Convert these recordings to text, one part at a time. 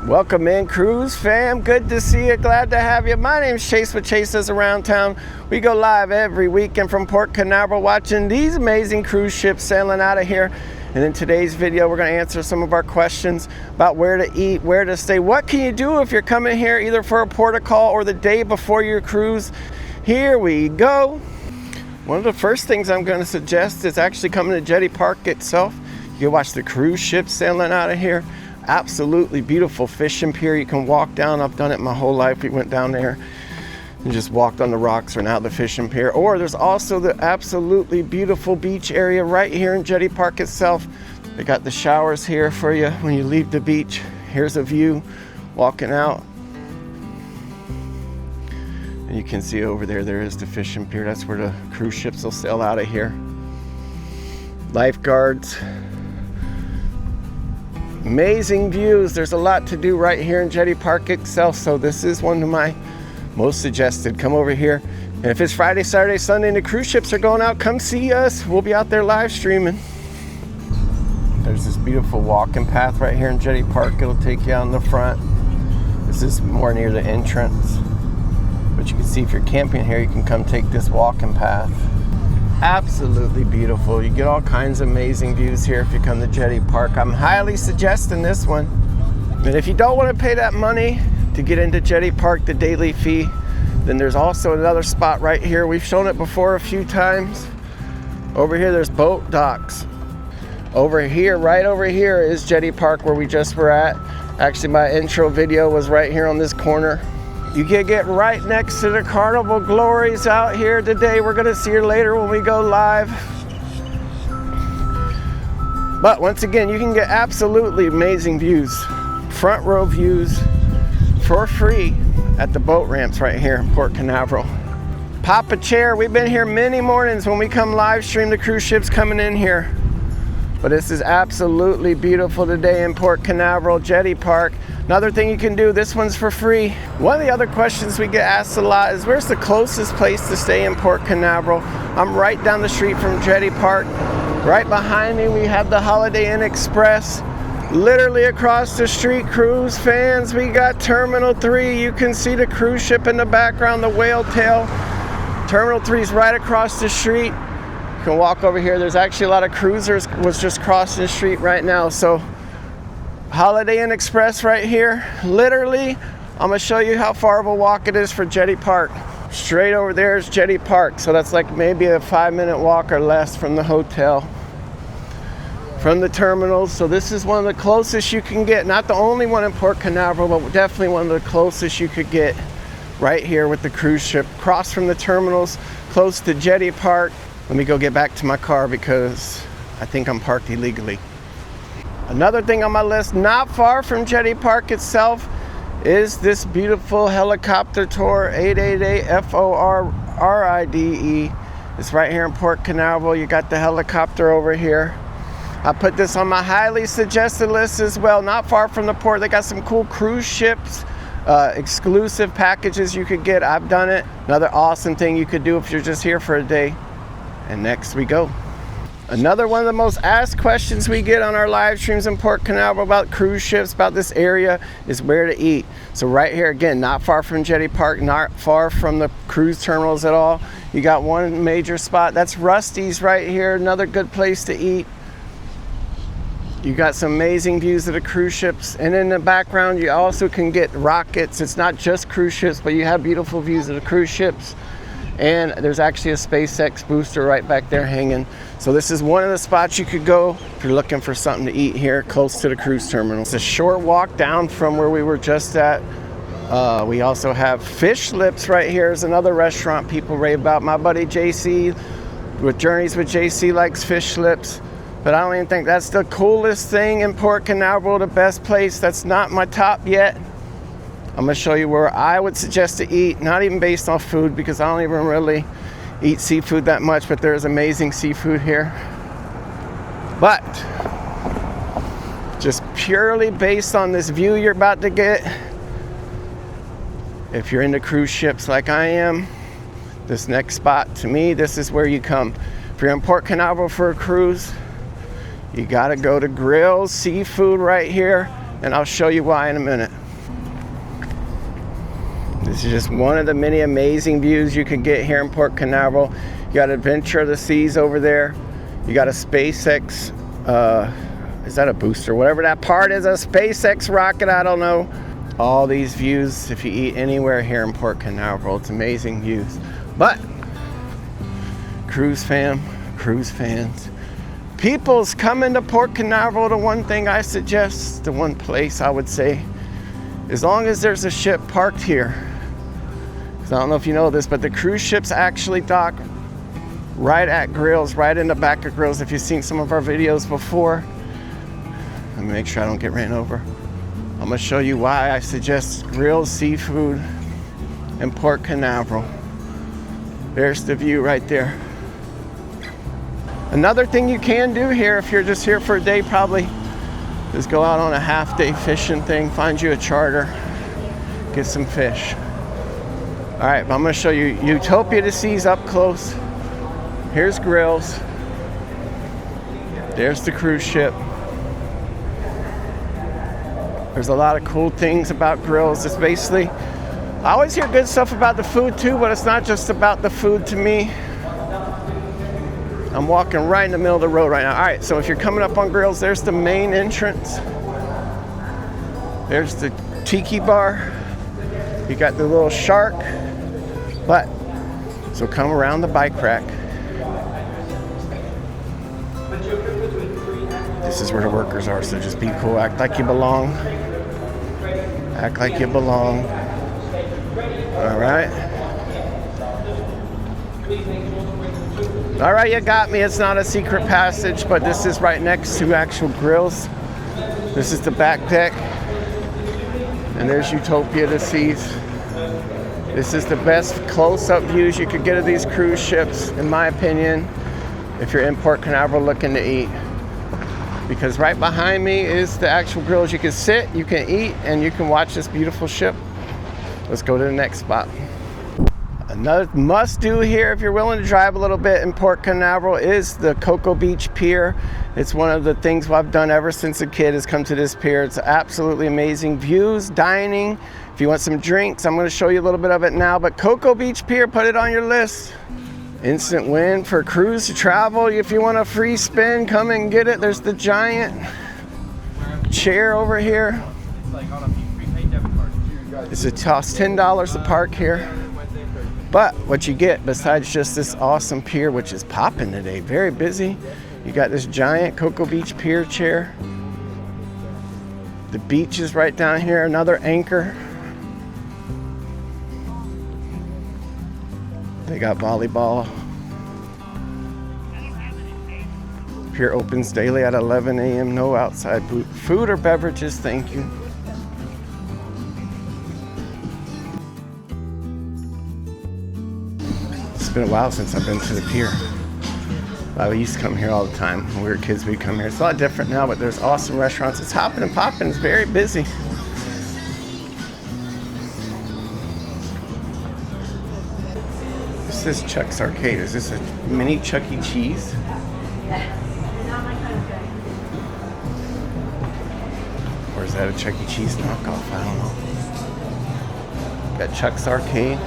Welcome in, cruise fam. Good to see you. Glad to have you. My name's Chase with Chase Does Around Town. We go live every weekend from Port Canaveral watching these amazing cruise ships sailing out of here. And in today's video, we're going to answer some of our questions about where to eat, where to stay. What can you do if you're coming here either for a port of call or the day before your cruise? Here we go. One of the first things I'm going to suggest is actually coming to Jetty Park itself. You can watch the cruise ships sailing out of here. Absolutely beautiful fishing pier. You can walk down. I've done it my whole life. We went down there and just walked on the rocks or now the fishing pier. Or there's also the absolutely beautiful beach area right here in Jetty Park itself. They got the showers here for you when you leave the beach. Here's a view walking out. And you can see over there, there is the fishing pier. That's where the cruise ships will sail out of here. Lifeguards. Amazing views. There's a lot to do right here in Jetty Park itself, so this is one of my most suggested. Come over here, and if it's Friday, Saturday, Sunday and the cruise ships are going out, come see us. We'll be out there live streaming. There's this beautiful walking path right here in Jetty Park. It'll take you on the front. This is more near the entrance, but you can see if you're camping here, you can come take this walking path. Absolutely beautiful. You get all kinds of amazing views here if you come to Jetty Park. I'm highly suggesting this one. And if you don't want to pay that money to get into Jetty Park, the daily fee, then there's also another spot right here. We've shown it before a few times. Over here, there's boat docks. Over here, right over here is Jetty Park where we just were at. Actually, my intro video was right here on this corner. You can get right next to the Carnival Glories out here today. We're going to see her later when we go live. But once again, you can get absolutely amazing views. Front row views for free at the boat ramps right here in Port Canaveral. Pop a chair. We've been here many mornings when we come live stream the cruise ships coming in here. But this is absolutely beautiful today in Port Canaveral, Jetty Park. Another thing you can do, this one's for free. One of the other questions we get asked a lot is where's the closest place to stay in Port Canaveral? I'm right down the street from Jetty Park. Right behind me we have the Holiday Inn Express. Literally across the street, cruise fans, we got Terminal 3. You can see the cruise ship in the background, the Whale Tail. Terminal 3 is right across the street. You can walk over here. There's actually a lot of cruisers was just crossing the street right now. So Holiday Inn Express right here. Literally, I'm gonna show you how far of a walk it is for Jetty Park. Straight over there is Jetty Park. So that's like maybe a 5-minute walk or less from the hotel, from the terminals. So this is one of the closest you can get. Not the only one in Port Canaveral, but definitely one of the closest you could get right here with the cruise ship. Across from the terminals, close to Jetty Park. Let me go get back to my car because I think I'm parked illegally. Another thing on my list, not far from Jetty Park itself, is this beautiful helicopter tour, 888 FORRIDE. It's right here in Port Canaveral. You got the helicopter over here. I put this on my highly suggested list as well. Not far from the port, they got some cool cruise ships, exclusive packages you could get. I've done it. Another awesome thing you could do if you're just here for a day. And next we go. Another one of the most asked questions we get on our live streams in Port Canaveral about cruise ships, about this area, is where to eat. So right here, again, not far from Jetty Park, not far from the cruise terminals at all. You got one major spot. That's Rusty's right here, another good place to eat. You got some amazing views of the cruise ships. And in the background, you also can get rockets. It's not just cruise ships, but you have beautiful views of the cruise ships. And there's actually a SpaceX booster right back there hanging. So this is one of the spots you could go if you're looking for something to eat here close to the cruise terminal. It's a short walk down from where we were just at. We also have Fish Lips right here is another restaurant people rave about. My buddy JC with Journeys with JC likes Fish Lips, but I don't even think that's the coolest thing in Port Canaveral, the best place. That's not my top yet. I'm gonna show you where I would suggest to eat, not even based on food because I don't even really eat seafood that much, but there's amazing seafood here. But just purely based on this view you're about to get, if you're into cruise ships like I am, this next spot, to me, this is where you come. If you're in Port Canaveral for a cruise, you gotta go to Grills Seafood right here. and I'll show you why in a minute. This is just one of the many amazing views you can get here in Port Canaveral. You got Adventure of the Seas over there. You got a SpaceX, is that a booster? Whatever that part is, a SpaceX rocket, I don't know. All these views, if you eat anywhere here in Port Canaveral, it's amazing views. But, cruise fans, people's coming to Port Canaveral. The one thing I suggest, the one place I would say, as long as there's a ship parked here, because I don't know if you know this, but the cruise ships actually dock right at grills, right in the back of grills. If you've seen some of our videos before, let me make sure I don't get ran over. I'm gonna show you why I suggest grilled seafood in Port Canaveral. There's the view right there. Another thing you can do here, if you're just here for a day probably, is go out on a half-day fishing thing, find you a charter, get some fish. All right, I'm gonna show you Utopia to Seas up close. Here's grills. There's the cruise ship. There's a lot of cool things about grills. It's basically, I always hear good stuff about the food too, but it's not just about the food to me. I'm walking right in the middle of the road right now. All right, so if you're coming up on grills, there's the main entrance. There's the tiki bar. You got the little shark. But, so come around the bike rack. This is where the workers are, so just be cool, act like you belong. Act like you belong. All right. All right, you got me. It's not a secret passage, but this is right next to actual grills. This is the back deck. And there's Utopia to Seas. This is the best close-up views you could get of these cruise ships, in my opinion, if you're in Port Canaveral looking to eat. Because right behind me is the actual grills. You can sit, you can eat, and you can watch this beautiful ship. Let's go to the next spot. Another must-do here, if you're willing to drive a little bit in Port Canaveral, is the Cocoa Beach Pier. It's one of the things I've done ever since a kid, is come to this pier. It's absolutely amazing views, dining. If you want some drinks, I'm going to show you a little bit of it now. But Cocoa Beach Pier, put it on your list. Instant win for cruise to travel. If you want a free spin, come and get it. There's the giant chair over here. It's a cost $10 to park here. But what you get, besides just this awesome pier, which is popping today, very busy, you got this giant Cocoa Beach Pier chair. The beach is right down here, another anchor. They got volleyball. Pier opens daily at 11 a.m. No outside food or beverages, thank you. It's been a while since I've been to the pier. We used to come here all the time. When we were kids, we'd come here. It's a lot different now, but there's awesome restaurants. It's hopping and popping. It's very busy. This is Chuck's Arcade. Is this a mini Chuck E. Cheese? Or is that a Chuck E. Cheese knockoff? I don't know. Got Chuck's Arcade.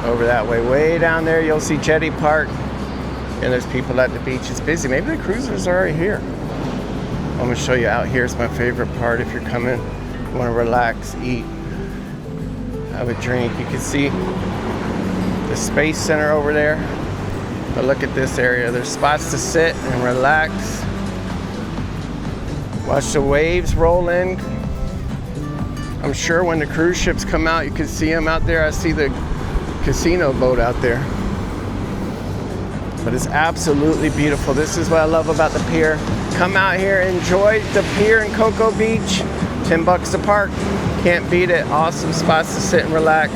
Over that way down there, you'll see Jetty Park. And there's people at the beach. It's busy. Maybe the cruisers are already here. I'm going to show you out here. It's my favorite part. If you're coming, you want to relax, eat, have a drink. You can see the Space Center over there. But look at this area. There's spots to sit and relax. Watch the waves roll in. I'm sure when the cruise ships come out, you can see them out there. I see the casino boat out there. But it's absolutely beautiful. This is what I love about the pier. Come out here, enjoy the pier in Cocoa Beach. $10 to park. Can't beat it. Awesome spots to sit and relax.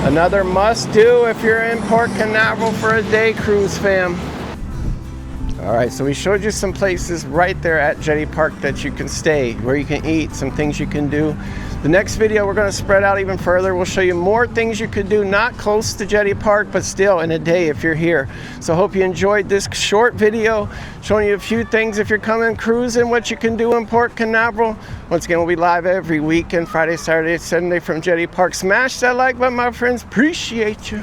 Another must-do if you're in Port Canaveral for a day cruise, fam. All right, so we showed you some places right there at Jetty Park that you can stay, where you can eat, some things you can do. The next video, we're going to spread out even further. We'll show you more things you could do, not close to Jetty Park, but still in a day if you're here. So hope you enjoyed this short video, showing you a few things if you're coming cruising, what you can do in Port Canaveral. Once again, we'll be live every weekend, Friday, Saturday, Sunday from Jetty Park. Smash that like button, my friends. Appreciate you.